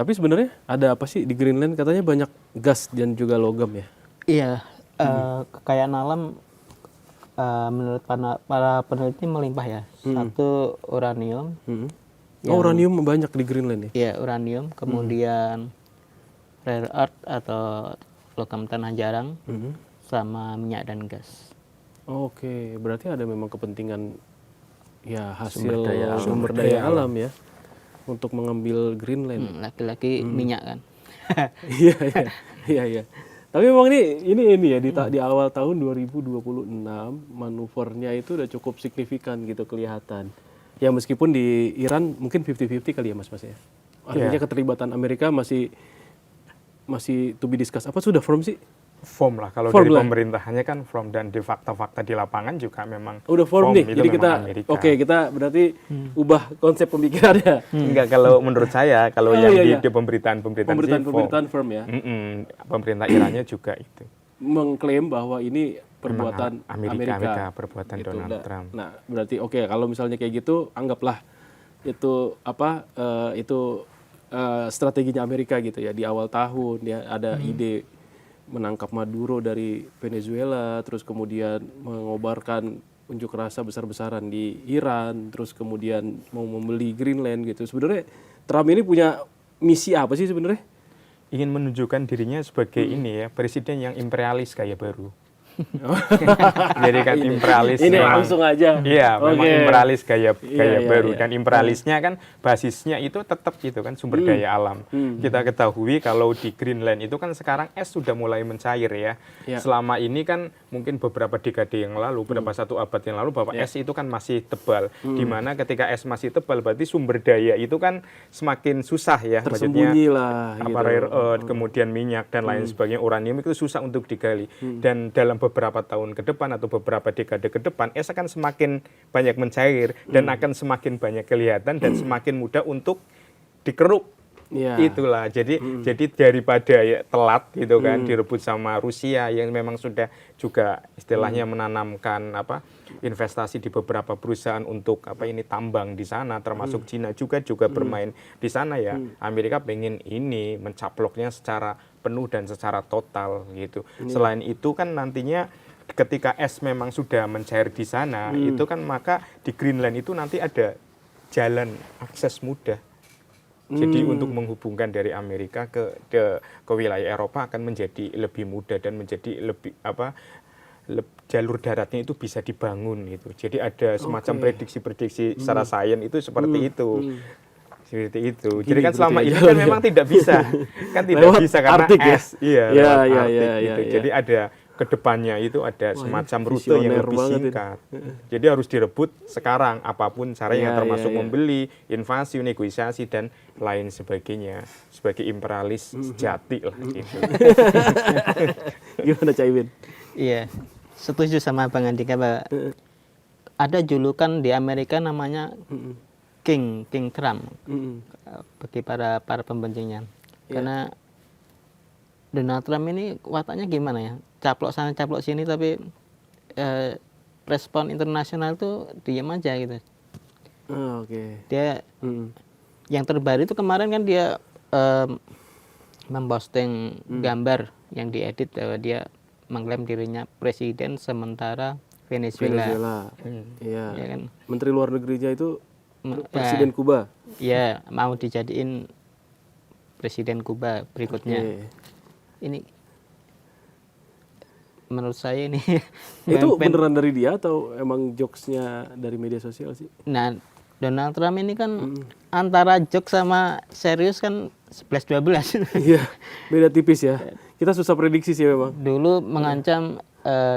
Tapi sebenarnya ada apa sih di Greenland? Katanya banyak gas dan juga logam ya. Iya, kekayaan alam menurut para peneliti melimpah ya. Satu uranium, Oh, uranium banyak di Greenland ya. ya uranium, kemudian rare earth atau logam tanah jarang, sama minyak dan gas. Oke, berarti ada memang kepentingan ya hasil Sumber sumber daya alam ya untuk mengambil Greenland. Laki-laki minyak kan. Iya, iya, iya, iya. Tapi memang ini ya di awal tahun 2026 manuvernya itu udah cukup signifikan gitu kelihatan. Ya meskipun di Iran mungkin 50-50 kali ya Mas ya. Artinya keterlibatan Amerika masih to be discussed. Apa sudah firm sih? Form lah, kalau Form dari lah. pemerintahannya kan form, dan di fakta-fakta di lapangan juga memang Udah form nih. itu Jadi memang kita Amerika. oke, kita berarti ubah konsep pemikirannya. Enggak, kalau menurut saya kalau Oh, yang iya, iya. di pemberitaan Pemberitaan firm ya. pemerintah Irannya juga itu Mengklaim bahwa ini perbuatan memang Amerika, perbuatan Gitu. Donald Trump. Nah, berarti oke, kalau misalnya kayak gitu, anggaplah itu strateginya Amerika gitu ya. Di awal tahun ya ada ide menangkap Maduro dari Venezuela, terus kemudian mengobarkan unjuk rasa besar-besaran di Iran, terus kemudian mau membeli Greenland gitu. Sebenarnya Trump ini punya misi apa sih sebenarnya? Ingin menunjukkan dirinya sebagai ini ya, presiden yang imperialis gaya baru. Jadi kan imperialis Ini memang, langsung aja. iya, memang Oke. imperialis gaya Iya, baru. iya. Dan imperialisnya kan basisnya itu tetap gitu kan, sumber daya alam. Kita ketahui kalau di Greenland itu kan sekarang es sudah mulai mencair ya. Iya. Selama ini kan mungkin beberapa dekade yang lalu, beberapa satu abad yang lalu, bahwa es itu kan masih tebal. Dimana ketika es masih tebal berarti sumber daya itu kan semakin susah ya. Tersembunyi lah Apa gitu. rare earth, kemudian minyak dan lain sebagainya, uranium itu susah untuk digali. Dan dalam beberapa tahun ke depan atau beberapa dekade ke depan, es akan semakin banyak mencair dan akan semakin banyak kelihatan dan semakin mudah untuk dikeruk. Iya. Itulah. Jadi daripada ya telat gitu kan direbut sama Rusia yang memang sudah juga istilahnya menanamkan investasi di beberapa perusahaan untuk tambang di sana, termasuk Cina juga bermain di sana ya. Amerika pengen ini mencaploknya secara penuh dan secara total gitu. Selain itu kan nantinya ketika es memang sudah mencair di sana, itu kan maka di Greenland itu nanti ada jalan akses mudah. Jadi untuk menghubungkan dari Amerika ke wilayah Eropa akan menjadi lebih mudah dan menjadi lebih jalur daratnya itu bisa dibangun gitu. Jadi ada semacam prediksi-prediksi secara sains itu seperti itu. Seperti itu. Gini Jadi kan selama berarti ini ya kan memang tidak bisa. Kan tidak Lewat bisa karena Arktik ya? es. Iya, Iya, lewat iya, Arktik iya, gitu. iya. Jadi ada kedepannya itu ada semacam rute yang visioner lebih banget ini. singkat. Jadi harus direbut sekarang apapun caranya, Iya, termasuk iya, iya. membeli, invasi, negosiasi dan lain sebagainya, sebagai imperialis sejati lah gitu. Gimana Caimin? Iya, setuju sama Bang Andika, Pak. Ada julukan di Amerika namanya King Trump bagi para pembencinya. Karena Donald Trump ini wataknya gimana ya? Caplok sana caplok sini, tapi respon internasional tuh diam aja gitu. Oh, oke. Dia yang terbaru itu kemarin kan dia memposting gambar yang diedit bahwa dia mengklaim dirinya presiden sementara Venezuela. Iya. Ya kan? Menteri luar negerinya itu Presiden Kuba. Iya, mau dijadiin presiden Kuba berikutnya. Oke. Ini menurut saya ini Itu beneran dari dia atau emang jokesnya dari media sosial sih? Nah, Donald Trump ini kan antara joke sama serius kan 11-12. Iya, beda tipis ya. Kita susah prediksi sih memang. Dulu mengancam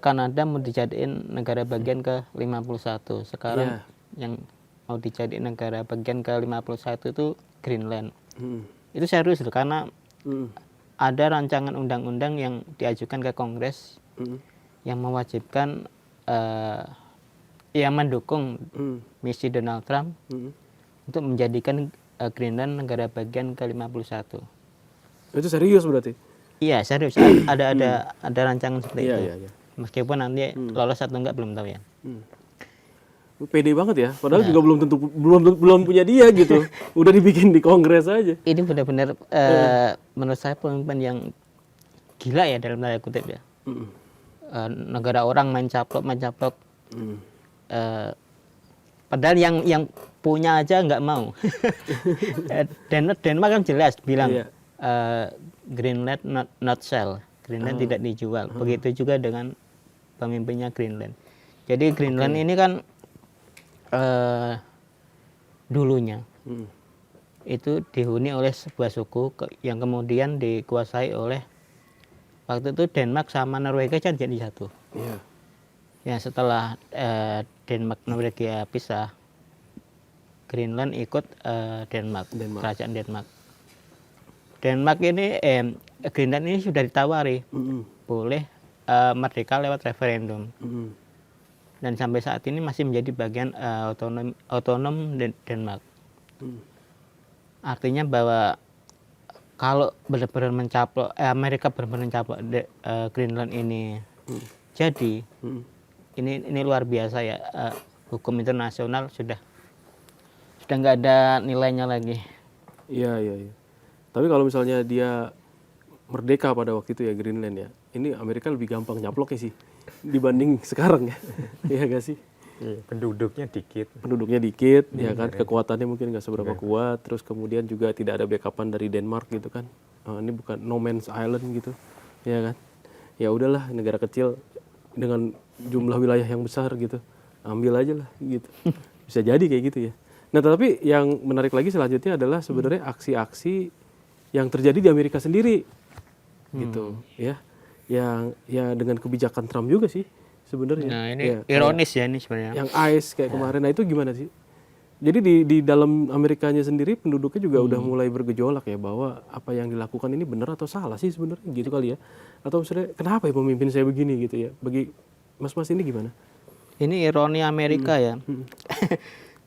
Kanada mau dijadiin negara bagian ke 51. Sekarang yang mau dijadiin negara bagian ke 51 itu Greenland. Itu serius loh, karena ada rancangan undang-undang yang diajukan ke Kongres yang mewajibkan yang mendukung misi Donald Trump untuk menjadikan Greenland negara bagian ke-51. Itu serius berarti? Iya, serius. Ada rancangan seperti itu. Iya. Meskipun nanti lolos atau enggak belum tahu ya. Pede banget ya, padahal juga belum tentu belum punya dia gitu. Udah dibikin di Kongres aja. Ini benar-benar menurut saya pemimpin yang gila ya dalam tanda kutip ya. Negara orang main caplok. Padahal yang punya aja nggak mau. Denmark kan jelas bilang Greenland not sell, Greenland tidak dijual. Begitu juga dengan pemimpinnya Greenland. Jadi Greenland ini kan dulunya itu dihuni oleh sebuah suku yang kemudian dikuasai oleh waktu itu Denmark sama Norwegia kan jadi satu. Iya. Ya setelah Denmark Norwegia pisah, Greenland ikut Denmark, kerajaan Denmark. Denmark ini Greenland ini sudah ditawari boleh merdeka lewat referendum. Dan sampai saat ini masih menjadi bagian otonom Denmark. Artinya bahwa kalau benar-benar mencaplok Amerika benar-benar mencaplok Greenland ini jadi ini luar biasa ya, hukum internasional sudah nggak ada nilainya lagi. Iya. Tapi kalau misalnya dia merdeka pada waktu itu ya Greenland ya, ini Amerika lebih gampang nyaploknya sih dibanding sekarang ya. Iya gak sih? Penduduknya dikit, ya kan, kekuatannya mungkin nggak seberapa kuat, terus kemudian juga tidak ada backupan dari Denmark gitu kan. Ini bukan no man's island gitu, ya kan? Ya udahlah, negara kecil dengan jumlah wilayah yang besar gitu, ambil aja lah gitu. Bisa jadi kayak gitu ya. Nah, tapi yang menarik lagi selanjutnya adalah sebenarnya aksi-aksi yang terjadi di Amerika sendiri, gitu, ya. Yang ya dengan kebijakan Trump juga sih sebenarnya. Nah ini ironis ya ini sebenarnya. Yang ICE kayak kemarin, nah itu gimana sih? Jadi di dalam Amerikanya sendiri penduduknya juga udah mulai bergejolak ya bahwa apa yang dilakukan ini benar atau salah sih sebenarnya gitu kali ya? Atau misalnya kenapa ya pemimpin saya begini gitu ya? Bagi mas-mas ini gimana? Ini ironi Amerika ya.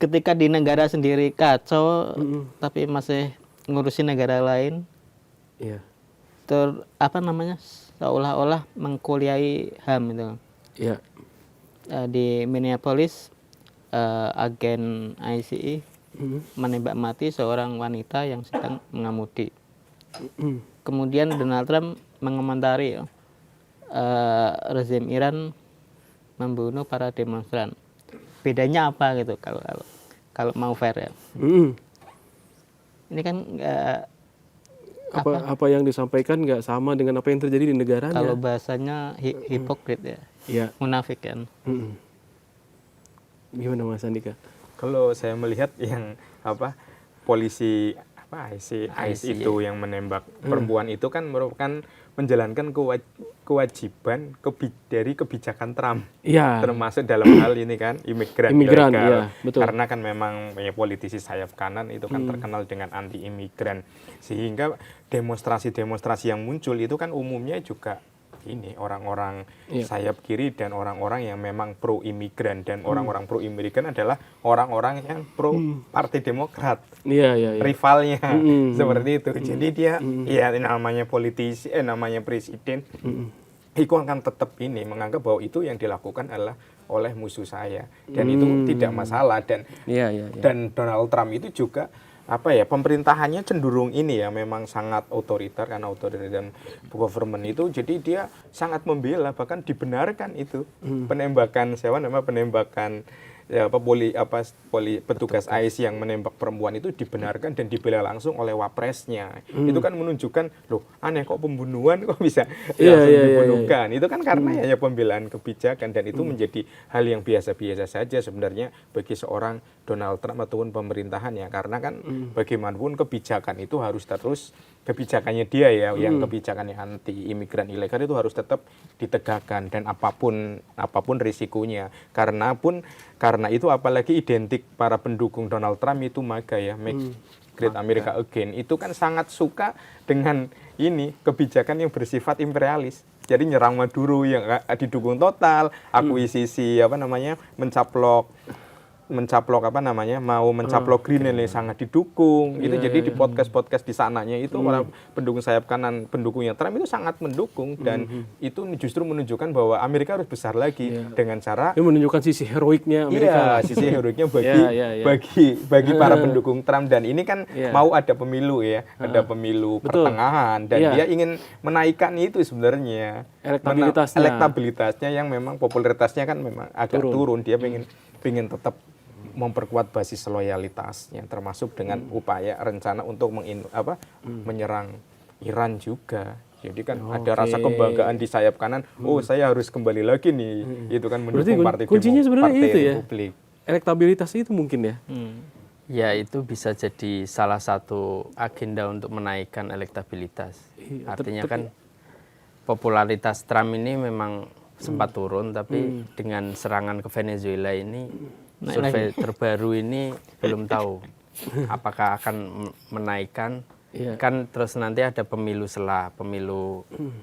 Ketika di negara sendiri kacau, tapi masih ngurusin negara lain. Iya. Seolah-olah mengkuliahi HAM itu. Iya. Di Minneapolis agen ICE menembak mati seorang wanita yang sedang mengemudi. Kemudian Donald Trump mengomentari rezim Iran membunuh para demonstran. Bedanya apa gitu kalau mau fair ya? Ini kan apa yang disampaikan nggak sama dengan apa yang terjadi di negaranya. Kalau bahasanya hipokrit ya. Iya. Munafik kan. Gimana Mas Andika? Kalau saya melihat yang polisi ICE itu yang menembak perempuan itu kan merupakan menjalankan kewajiban dari kebijakan Trump. Iya. Termasuk dalam hal ini kan imigran ilegal. Iya, betul. Karena kan memang politisi sayap kanan itu kan terkenal dengan anti imigran. Sehingga demonstrasi-demonstrasi yang muncul itu kan umumnya juga ini orang-orang sayap kiri dan orang-orang yang memang pro imigran, dan orang-orang pro imigran adalah orang-orang yang pro Partai Demokrat, rivalnya seperti itu. Jadi dia namanya politisi, namanya presiden, itu akan tetap menganggap bahwa itu yang dilakukan adalah oleh musuh saya, dan itu tidak masalah. Dan Donald Trump itu juga pemerintahannya cenderung memang sangat otoriter, karena otoritarian government itu, jadi dia sangat membela, bahkan dibenarkan itu penembakan petugas ICE yang menembak perempuan itu dibenarkan dan dibela langsung oleh wapresnya. Itu kan menunjukkan, loh aneh kok pembunuhan kok bisa langsung dibunuhkan. Itu kan karena hanya pembelaan kebijakan, dan itu menjadi hal yang biasa-biasa saja sebenarnya bagi seorang Donald Trump ataupun pemerintahannya, karena kan bagaimanapun kebijakan itu harus terus, kebijakannya dia yang kebijakan yang anti imigran ilegal itu harus tetap ditegakkan, dan apapun risikonya. Karena itu apalagi identik para pendukung Donald Trump itu MAGA ya, Make Great America Again, itu kan sangat suka dengan kebijakan yang bersifat imperialis. Jadi nyerang Maduro yang didukung total, akuisisi mencaplok mencaplok apa namanya, mau mencaplok Greenland yang sangat didukung. Itu jadi di podcast di sananya itu orang pendukung sayap kanan pendukungnya Trump itu sangat mendukung, dan itu justru menunjukkan bahwa Amerika harus besar lagi dengan cara Ini menunjukkan sisi heroiknya Amerika. Iya, sisi heroiknya bagi para pendukung Trump, dan ini kan mau ada pemilu ya, ada pemilu pertengahan, dan dia ingin menaikkan itu sebenarnya elektabilitasnya yang memang popularitasnya kan memang agak turun. Dia pengen tetap memperkuat basis loyalitasnya, termasuk dengan upaya rencana untuk menyerang Iran juga. Jadi kan ada rasa kebanggaan di sayap kanan. Oh, saya harus kembali lagi nih. Itu kan mendukung partai kuncinya sebenarnya itu ya. Republik. Elektabilitas itu mungkin ya. Ya, itu bisa jadi salah satu agenda untuk menaikkan elektabilitas. Artinya kan popularitas Trump ini memang sempat turun, tapi dengan serangan ke Venezuela ini, survei terbaru ini belum tahu apakah akan menaikkan. Kan terus nanti ada pemilu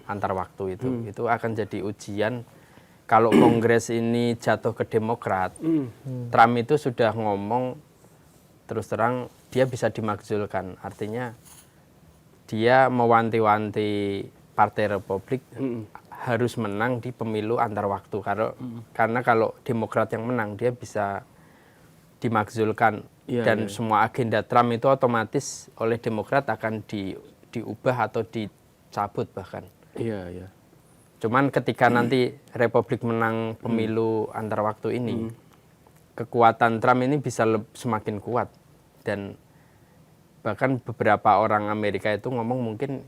antar waktu itu akan jadi ujian. Kalau Kongres ini jatuh ke Demokrat, Trump itu sudah ngomong terus terang dia bisa dimakzulkan. Artinya dia mewanti-wanti Partai Republik harus menang di pemilu antar waktu. Karena kalau Demokrat yang menang, dia bisa dimakzulkan. Dan semua agenda Trump itu otomatis oleh Demokrat akan diubah atau dicabut bahkan. Iya. Cuman ketika nanti Republik menang pemilu antar waktu ini, kekuatan Trump ini bisa semakin kuat. Dan bahkan beberapa orang Amerika itu ngomong mungkin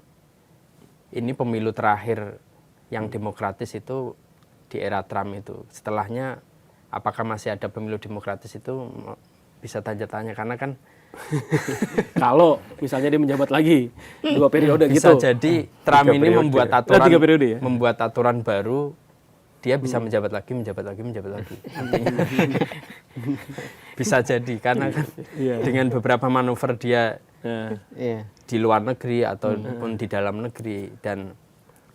ini pemilu terakhir yang demokratis itu di era Trump itu. Setelahnya apakah masih ada pemilu demokratis itu bisa tanya-tanya, karena kan kalau misalnya dia menjabat lagi 2 periode bisa gitu. jadi Trump ini membuat 3 periode ya? membuat aturan baru, dia bisa menjabat lagi. Artinya bisa jadi, karena kan dengan beberapa manuver dia di luar negeri ataupun di dalam negeri, dan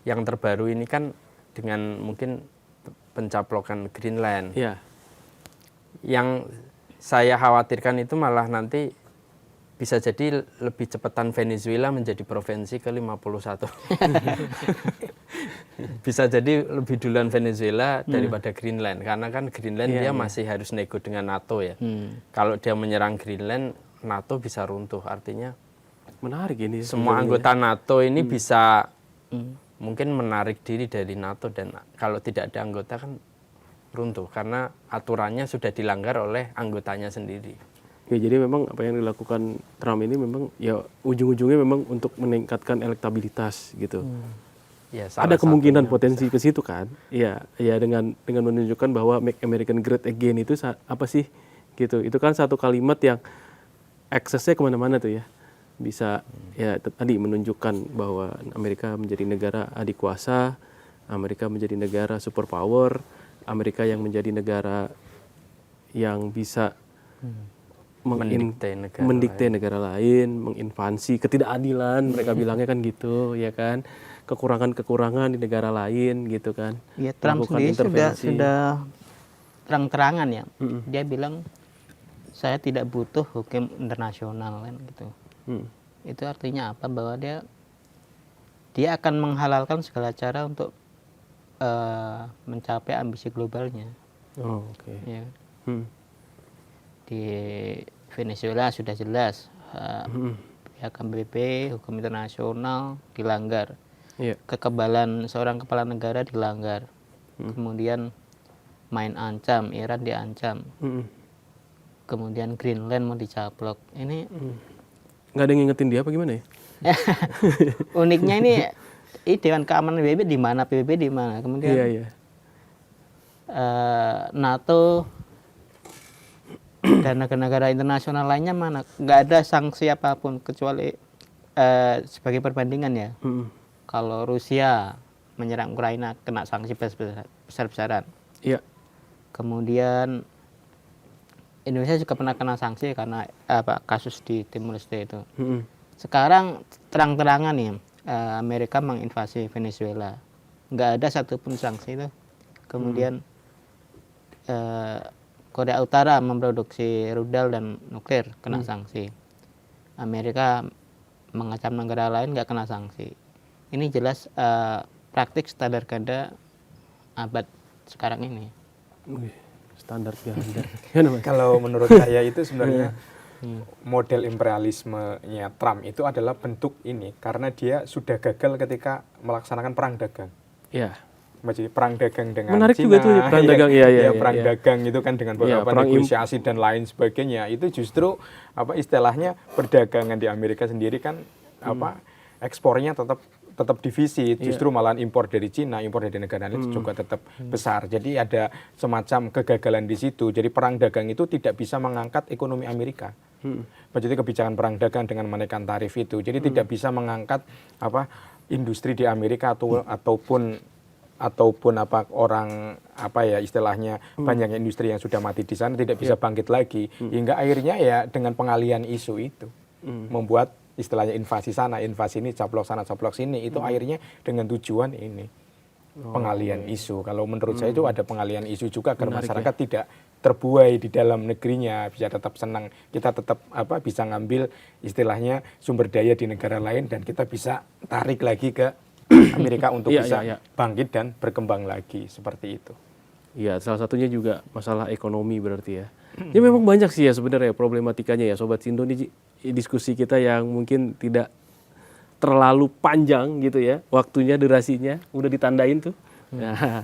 yang terbaru ini kan dengan mungkin pencaplokan Greenland. Yang saya khawatirkan itu malah nanti bisa jadi lebih cepatan Venezuela menjadi provinsi ke-51. Bisa jadi lebih duluan Venezuela daripada Greenland, karena kan Greenland dia masih harus nego dengan NATO ya. Kalau dia menyerang Greenland, NATO bisa runtuh. Artinya menarik ini. Semua anggota NATO ini bisa mungkin menarik diri dari NATO, dan kalau tidak ada anggota kan runtuh karena aturannya sudah dilanggar oleh anggotanya sendiri. Ya, jadi memang apa yang dilakukan Trump ini memang ya ujung-ujungnya memang untuk meningkatkan elektabilitas gitu. Ya, ada kemungkinan potensi ke situ kan? Iya, dengan menunjukkan bahwa Make American Great Again itu apa sih gitu. Itu kan satu kalimat yang aksesnya kemana-mana tuh ya. Bisa ya tadi menunjukkan bahwa Amerika menjadi negara adikuasa, Amerika menjadi negara superpower, Amerika yang menjadi negara yang bisa mendikte negara lain, menginvasi ketidakadilan, mereka bilangnya kan gitu, ya kan, kekurangan-kekurangan di negara lain gitu kan. Ya, Trump sendiri sudah terang-terangan ya, dia bilang saya tidak butuh hukum internasional kan gitu. Itu artinya apa? Bahwa dia akan menghalalkan segala cara untuk mencapai ambisi globalnya. Ya. Di Venezuela sudah jelas piagam PBB, hukum internasional dilanggar, kekebalan seorang kepala negara dilanggar, kemudian main ancam, Iran diancam, kemudian Greenland mau dicaplok. Ini nggak ada yang ngingetin dia apa gimana ya? Uniknya ini Dewan Keamanan PBB di mana, PBB di mana, kemudian NATO dan negara-negara internasional lainnya mana, nggak ada sanksi apapun kecuali sebagai perbandingan ya. Kalau Rusia menyerang Ukraina kena sanksi besar-besaran. Kemudian Indonesia juga pernah kena sanksi karena kasus di Timur Leste itu. Sekarang terang-terangan nih Amerika menginvasi Venezuela, nggak ada satupun sanksi itu. Kemudian Korea Utara memproduksi rudal dan nuklir kena sanksi. Amerika mengancam negara lain nggak kena sanksi. Ini jelas praktik standar ganda abad sekarang ini. Wih, standar ganda. Gimana, Mas? Kalau menurut saya itu sebenarnya model imperialismenya Trump itu adalah bentuk ini karena dia sudah gagal ketika melaksanakan perang dagang. Ya. Jadi perang dagang dengan Menarik Cina, juga tuh perang dagang, iya, perang iya. dagang itu kan dengan beberapa perang negosiasi dan lain sebagainya. Itu justru apa istilahnya perdagangan di Amerika sendiri kan apa ekspornya tetap defisit, justru malahan impor dari Cina, impor dari negara lain juga tetap besar. Jadi ada semacam kegagalan di situ. Jadi perang dagang itu tidak bisa mengangkat ekonomi Amerika. Jadi kebijakan perang dagang dengan menaikkan tarif itu, jadi tidak bisa mengangkat apa industri di Amerika ataupun apa orang apa ya istilahnya banyak industri yang sudah mati di sana tidak bisa bangkit lagi hingga akhirnya ya dengan pengalian isu itu membuat istilahnya invasi sana, invasi ini, caplok sana, caplok sini, itu akhirnya dengan tujuan ini pengalian isu. Kalau menurut saya itu ada pengalian isu juga agar masyarakat tidak terbuai di dalam negerinya, bisa tetap senang, kita tetap apa bisa ngambil istilahnya sumber daya di negara lain dan kita bisa tarik lagi ke Amerika untuk bisa bangkit dan berkembang lagi seperti itu. Iya, salah satunya juga masalah ekonomi berarti ya. Ya memang banyak sih ya sebenarnya problematikanya ya Sobat Sindo, ini diskusi kita yang mungkin tidak terlalu panjang gitu ya, waktunya, durasinya udah ditandain tuh. Nah,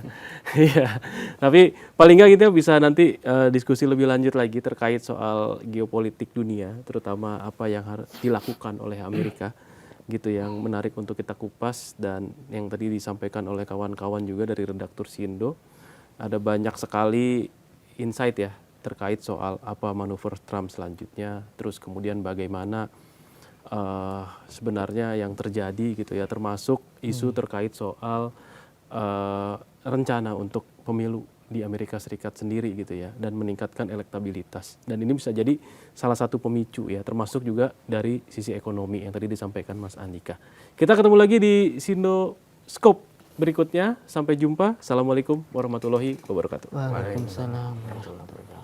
iya. Tapi paling nggak kita bisa nanti diskusi lebih lanjut lagi terkait soal geopolitik dunia, terutama apa yang harus dilakukan oleh Amerika gitu, yang menarik untuk kita kupas. Dan yang tadi disampaikan oleh kawan-kawan juga dari redaktur Sindo, ada banyak sekali insight ya terkait soal apa manuver Trump selanjutnya, terus kemudian bagaimana sebenarnya yang terjadi gitu ya, termasuk isu terkait soal rencana untuk pemilu di Amerika Serikat sendiri gitu ya, dan meningkatkan elektabilitas. Dan ini bisa jadi salah satu pemicu ya, termasuk juga dari sisi ekonomi yang tadi disampaikan Mas Andika. Kita ketemu lagi di Sindo Scope berikutnya. Sampai jumpa. Assalamualaikum warahmatullahi wabarakatuh. Waalaikumsalam warahmatullahi wabarakatuh.